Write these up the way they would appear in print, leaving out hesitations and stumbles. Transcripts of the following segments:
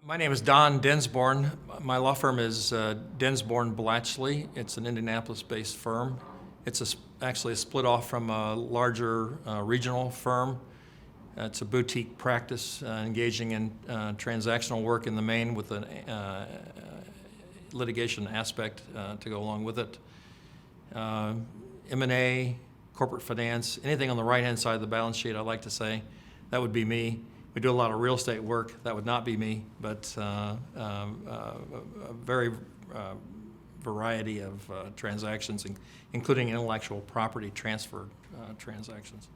My name is Don Densborn. My law firm is Densborn Blachly. It's an Indianapolis-based firm. It's actually a split off from a larger regional firm. It's a boutique practice engaging in transactional work in the main with a litigation aspect to go along with it. M&A, corporate finance, anything on the right-hand side of the balance sheet, I like to say, that would be me. We do a lot of real estate work. That would not be me, but a very variety of transactions, including intellectual property transfer transactions.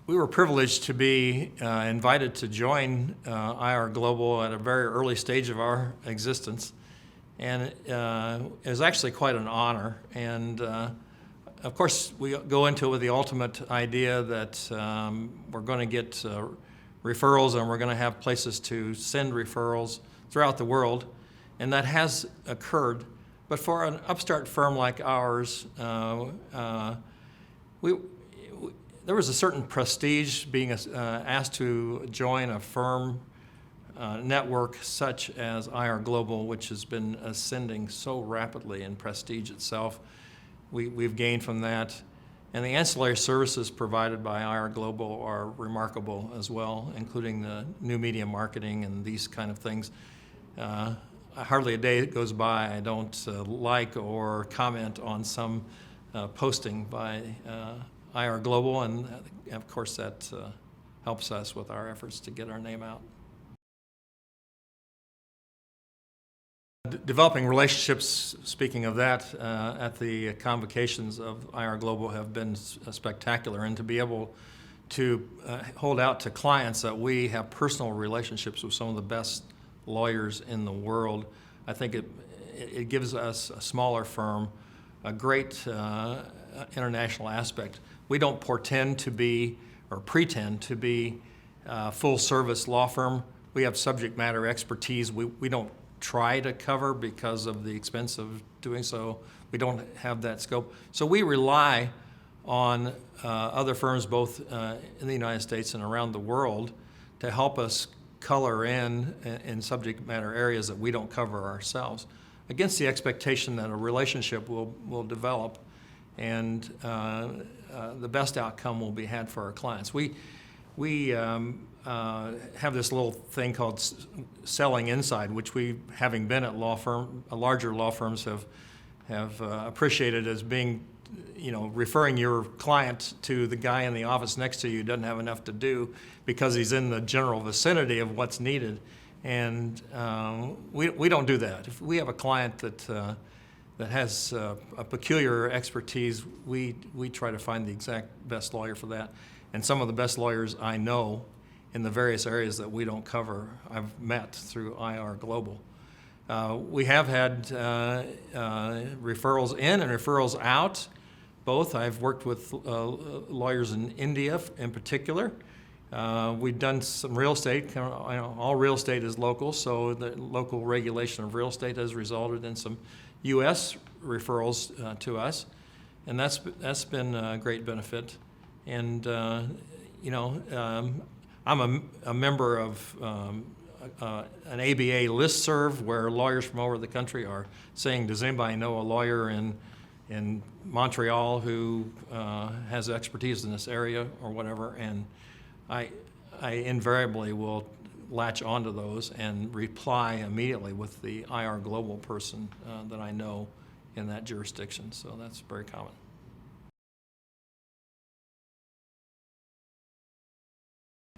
We were privileged to be invited to join IR Global at a very early stage of our existence, and it was actually quite an honor. And of course, we go into it with the ultimate idea that we're going to get referrals, and we're going to have places to send referrals throughout the world, and that has occurred. But for an upstart firm like ours, there was a certain prestige being asked to join a firm network such as IR Global, which has been ascending so rapidly in prestige itself. We've gained from that. And the ancillary services provided by IR Global are remarkable as well, including the new media marketing and these kind of things. Hardly a day goes by I don't like or comment on some posting by IR Global, and of course that helps us with our efforts to get our name out. Developing relationships, speaking of that, at the convocations of IR Global have been spectacular, and to be able to hold out to clients that we have personal relationships with some of the best lawyers in the world, I think it gives us, a smaller firm, a great international aspect. We don't pretend to be a full-service law firm. We have subject matter expertise. We don't try to cover because of the expense of doing so. We don't have that scope. So we rely on other firms both in the United States and around the world to help us color in subject matter areas that we don't cover ourselves, against the expectation that a relationship will develop and the best outcome will be had for our clients. We have this little thing called selling inside, which we, having been at larger law firms, have appreciated as being, referring your client to the guy in the office next to you who doesn't have enough to do because he's in the general vicinity of what's needed. And we don't do that. If we have a client that has a peculiar expertise, we try to find the exact best lawyer for that. And some of the best lawyers I know in the various areas that we don't cover, I've met through IR Global. We have had referrals in and referrals out, both. I've worked with lawyers in India in particular. We've done some real estate. All real estate is local, so the local regulation of real estate has resulted in some U.S. referrals to us, and that's been a great benefit. And I'm a member of an ABA listserv where lawyers from all over the country are saying, does anybody know a lawyer in Montreal who has expertise in this area or whatever? And I invariably will latch onto those and reply immediately with the IR Global person that I know in that jurisdiction. So that's very common.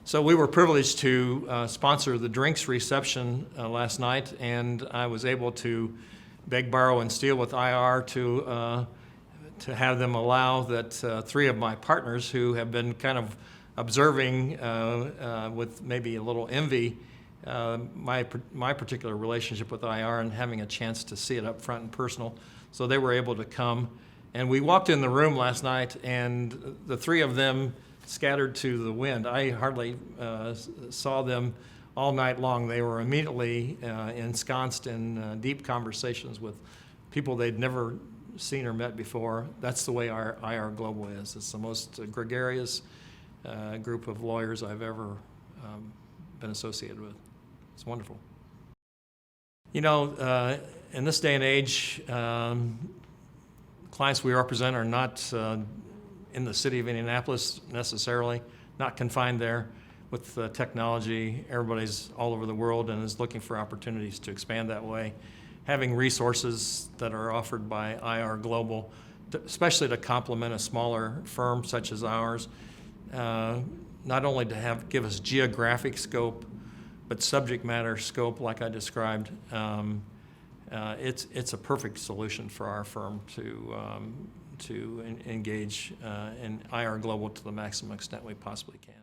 So we were privileged to sponsor the drinks reception last night, and I was able to beg, borrow, and steal with IR to have them allow that three of my partners who have been kind of observing with maybe a little envy my particular relationship with IR and having a chance to see it up front and personal. So they were able to come. And we walked in the room last night, and the three of them scattered to the wind. I hardly saw them all night long. They were immediately ensconced in deep conversations with people they'd never seen or met before. That's the way our IR Global is. It's the most gregarious group of lawyers I've ever been associated with. It's wonderful. You know, in this day and age, clients we represent are not in the city of Indianapolis necessarily, not confined there. With technology, everybody's all over the world and is looking for opportunities to expand that way. Having resources that are offered by IR Global, especially to complement a smaller firm such as ours, not only to give us geographic scope, but subject matter scope like I described. It's a perfect solution for our firm to engage in IR Global to the maximum extent we possibly can.